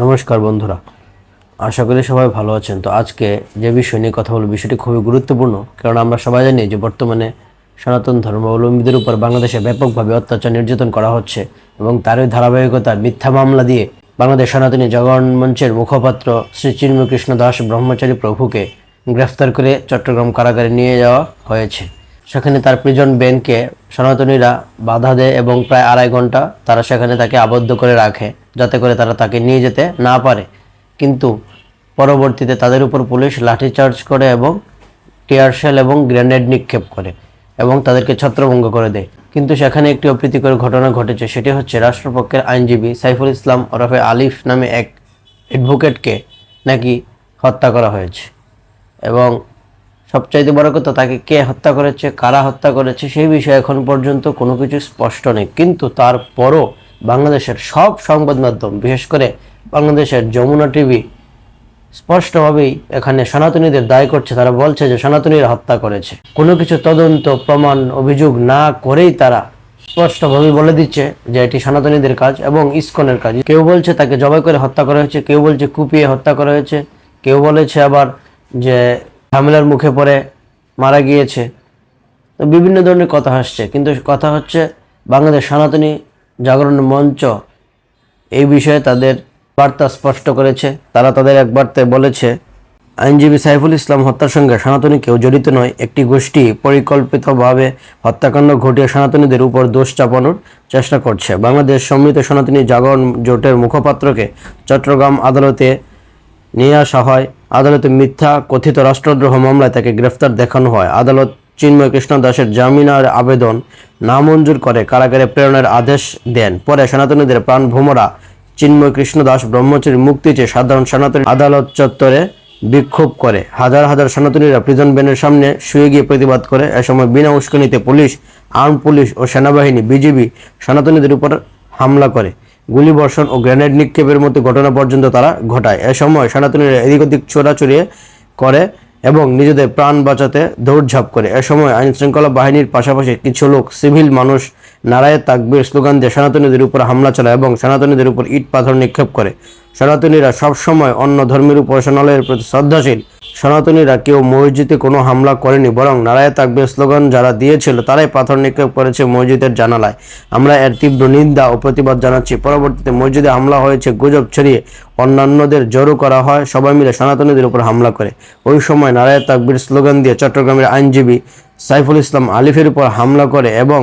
নমস্কার বন্ধুরা, আশা করি সবাই ভালো আছেন। তো আজকে যে বিষয় নিয়ে কথা বলবো, বিষয়টি খুবই গুরুত্বপূর্ণ, কারণ আমরা সবাই জানি যে বর্তমানে সনাতন ধর্মাবলম্বীদের উপর বাংলাদেশে ব্যাপকভাবে অত্যাচার নির্যাতন করা হচ্ছে এবং তারই ধারাবাহিকতা মিথ্যা মামলা দিয়ে বাংলাদেশ সনাতনী জাগরণ মঞ্চের মুখপাত্র শ্রী চিন্ময় কৃষ্ণ দাস ব্রহ্মচারী প্রভুকে গ্রেফতার করে চট্টগ্রাম কারাগারে নিয়ে যাওয়া হয়েছে। সেখানে তার প্রিজন ব্যানকে সনাতনীরা বাধা দেয় এবং প্রায় 2.5 ঘন্টা তারা সেখানে তাকে আবদ্ধ করে রাখে, যাতে করে তারা তাকে নিয়ে যেতে না পারে। কিন্তু পরবর্তীতে তাদের উপর পুলিশ লাঠিচার্জ করে এবং টিয়ার শেল এবং গ্রেনেড নিক্ষেপ করে এবং তাদেরকে ছত্রভঙ্গ করে দেয়। কিন্তু সেখানে একটি অপ্রীতিকর ঘটনা ঘটেছে, সেটি হচ্ছে রাষ্ট্রপক্ষের আইনজীবী সাইফুল ইসলাম ওরফে আলিফ নামে এক অ্যাডভোকেটকে নাকি হত্যা করা হয়েছে। এবং সবচাইতে বড় কথা, তাকে কে হত্যা করেছে, কারা হত্যা করেছে, সেই বিষয়ে এখন পর্যন্ত কোনো কিছু স্পষ্ট নেই। কিন্তু তারপরও বাংলাদেশের সব সংবাদ মাধ্যম, বিশেষ করে বাংলাদেশের যমুনা টিভি স্পষ্টভাবেই এখানে সনাতনীদের দায়ী করছে। তারা বলছে যে সনাতনীরা হত্যা করেছে। কোনো কিছু তদন্ত প্রমাণ অভিযোগ না করেই তারা স্পষ্টভাবে বলে দিচ্ছে যে এটি সনাতনীদের কাজ এবং ইসকনের কাজ। কেউ বলছে তাকে জবাই করে হত্যা করা হয়েছে, কেউ বলছে কুপিয়ে হত্যা করা হয়েছে, কেউ বলেছে আবার যে ঝামেলার মুখে পড়ে মারা গিয়েছে। তো বিভিন্ন ধরনের কথা আসছে, কিন্তু কথা হচ্ছে বাংলাদেশ সনাতনী জাগরণ মঞ্চ এই বিষয়ে তাদের বার্তা স্পষ্ট করেছে। তারা তাদের এক বার্তায় বলেছে, আইনজীবী সাইফুল ইসলাম হত্যার সঙ্গে সনাতনী কেউ জড়িত নয়। একটি গোষ্ঠী পরিকল্পিতভাবে হত্যাকাণ্ড ঘটিয়ে সনাতনীদের উপর দোষ চাপানোর চেষ্টা করছে। বাংলাদেশ সম্মিলিত সনাতনী জাগরণ জোটের মুখপাত্রকে চট্টগ্রাম আদালতে নিয়ে আসা হয়। আদালতে মিথ্যা কথিত রাষ্ট্রদ্রোহ মামলায় তাকে গ্রেফতার দেখানো হয়। আদালত চিন্ময় কৃষ্ণ দাসের জামিনের আবেদন নামঞ্জুর করে কারাগারে প্রেরণের আদেশ দেন। পরে সনাতনীদের প্রাণভোমরা চিন্ময় কৃষ্ণ দাস ব্রহ্মচারী মুক্তি চেয়ে সাধারণ সনাতনী আদালত চত্বরে বিক্ষোভ করে। হাজার হাজার সনাতনীরা প্রিজন ভ্যানের সামনে শুয়ে গিয়ে প্রতিবাদ করে। এ সময় বিনা উস্কানিতে পুলিশ, আর্ম পুলিশ ও সেনাবাহিনী বিজিবি সনাতনীদের উপর হামলা করে। গুলিবর্ষণ ও গ্রেনেড নিক্ষেপের মতো ঘটনা পর্যন্ত তারা ঘটায়। এ সময় সনাতনীরা এদিক ওদিক ছোড়াছুড়ি করে এবং নিজেদের প্রাণ বাঁচাতে দৌড়ঝাঁপ করে। এ সময় আইন শৃঙ্খলা বাহিনীর পাশাপাশি কিছু লোক সিভিল মানুষ নারায়ে তাকবীর স্লোগান দিয়ে সনাতনীদের উপর হামলা চালায় এবং সনাতনীদের উপর ইট পাথর নিক্ষেপ করে। সনাতনীরা সবসময় অন্য ধর্মের উপাসনালয়ের প্রতি শ্রদ্ধাশীল। সনাতনীরা কেউ মসজিদে কোনো হামলা করেনি, বরং নারায়ে তাকবীর স্লোগান যারা দিয়েছিল তারাই পাথর নিক্ষেপ করেছে মসজিদের জানালায়। আমরা এর তীব্র নিন্দা ও প্রতিবাদ জানাচ্ছি। পরবর্তীতে মসজিদে হামলা হয়েছে গুজব ছড়িয়ে অন্যান্যদের জড়ো করা হয়, সবাই মিলে সনাতনীদের উপর হামলা করে। ওই সময় নারায়ে তাকবীর স্লোগান দিয়ে চট্টগ্রামের আইনজীবী সাইফুল ইসলাম আলিফের উপর হামলা করে এবং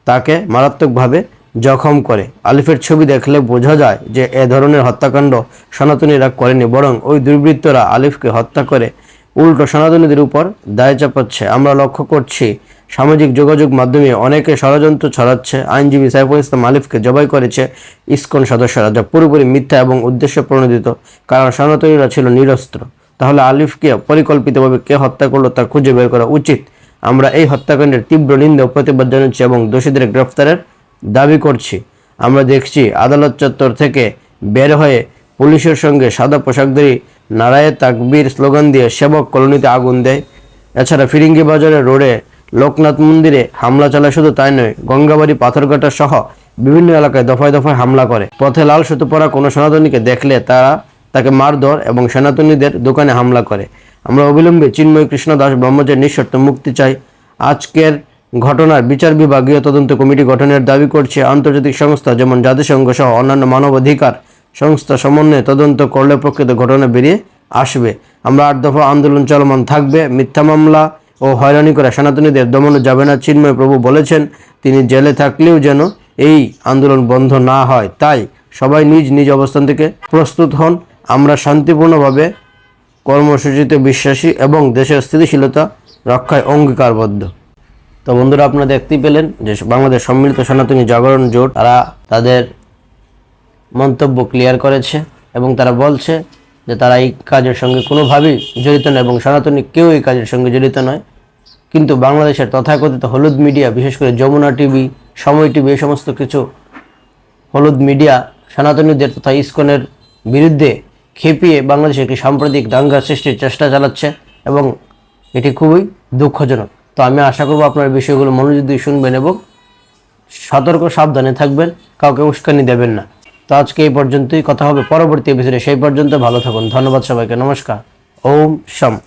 তাকে মারাত্মকভাবে জখম করে। আলিফের ছবি দেখলে বোঝা যায় যে এ ধরনের হত্যাকাণ্ড সনাতনীরা করেনি, বরং ওই দুর্বৃত্তরা আলিফকে হত্যা করে উল্টো সনাতনীদের উপর দায় চাপাচ্ছে। আমরা লক্ষ্য করছি সামাজিক যোগাযোগ মাধ্যমে অনেকে ষড়যন্ত্র ছড়াচ্ছে আইনজীবী সাইফুল ইসলাম আলিফকে জবাই করেছে ইসকন সদস্যরা, যা পুরোপুরি মিথ্যা এবং উদ্দেশ্য প্রণোদিত, কারণ সনাতনীরা ছিল নিরস্ত্র। তাহলে আলিফকে পরিকল্পিতভাবে কে হত্যা করলো তা খুঁজে বের করা উচিত। আমরা এই হত্যাকাণ্ডের তীব্র নিন্দা ও প্রতিবাদ জানাচ্ছি এবং দোষীদের গ্রেফতারের দাবি করছি। আমরা দেখছি আদালত চত্বর থেকে বের হয়ে পুলিশের সঙ্গে সাদা পোশাকধারী নারায়ে তাকবীর স্লোগান দিয়ে সেবক কলোনিতে আগুন দেয়। এছাড়া ফিরিঙ্গি বাজারের রোডে লোকনাথ মন্দিরে হামলা চালায়। শুধু তাই নয়, গঙ্গাবাড়ি, পাথরঘাটা সহ বিভিন্ন এলাকায় দফায় দফায় হামলা করে। পথে লাল সুতো পরা কোনো সনাতনীকে দেখলে তারা তাকে মারধর এবং সনাতনীদের দোকানে হামলা করে। আমরা অবিলম্বে চিন্ময় কৃষ্ণ দাস ব্রহ্মচারীর নিঃশর্ত মুক্তি চাই। আজকের ঘটনার বিচার বিভাগীয় তদন্ত কমিটি গঠনের দাবি করছে। আন্তর্জাতিক সংস্থা যেমন জাতিসংঘ সহ অন্যান্য মানবাধিকার সংস্থা সমন্বয়ে তদন্ত করলে প্রকৃত ঘটনা বেরিয়ে আসবে। আমরা 8 দফা আন্দোলন চলমান থাকবে। মিথ্যা মামলা ও হয়রানি করে সনাতনীদের দমন যাবে না। চিন্ময় প্রভু বলেছেন তিনি জেলে থাকলেও যেন এই আন্দোলন বন্ধ না হয়, তাই সবাই নিজ নিজ অবস্থান থেকে প্রস্তুত হন। আমরা শান্তিপূর্ণভাবে কর্মসূচিতে বিশ্বাসী এবং দেশের স্থিতিশীলতা রক্ষায় অঙ্গীকারবদ্ধ। তো বন্ধুরা, আপনারা দেখতেই পেলেন যে বাংলাদেশ সম্মিলিত সনাতনী জাগরণ জোট তারা তাদের মন্তব্য ক্লিয়ার করেছে এবং তারা বলছে যে তারা এই কাজের সঙ্গে কোনোভাবেই জড়িত নয় এবং সনাতনী কেউ এই কাজের সঙ্গে জড়িত নয়। কিন্তু বাংলাদেশের তথাকথিত হলুদ মিডিয়া, বিশেষ করে যমুনা টিভি, সময় টিভি, এই সমস্ত কিছু হলুদ মিডিয়া সনাতনীদের তথা ইসকনের বিরুদ্ধে খেপিয়ে বাংলাদেশে একটি সাম্প্রদায়িক দাঙ্গা সৃষ্টির চেষ্টা চালাচ্ছে এবং এটি খুবই দুঃখজনক। তো আমি আশা করব আপনার বিষয়গুলো মনোযোগ দিয়ে শুনবেন এবং সতর্ক সাবধানে থাকবেন, কাউকে উস্কানি দেবেন না। তো আজকে এই পর্যন্তই, কথা হবে পরবর্তী এপিসোডে। সেই পর্যন্ত ভালো থাকুন। ধন্যবাদ সবাইকে। নমস্কার। ওম শাম।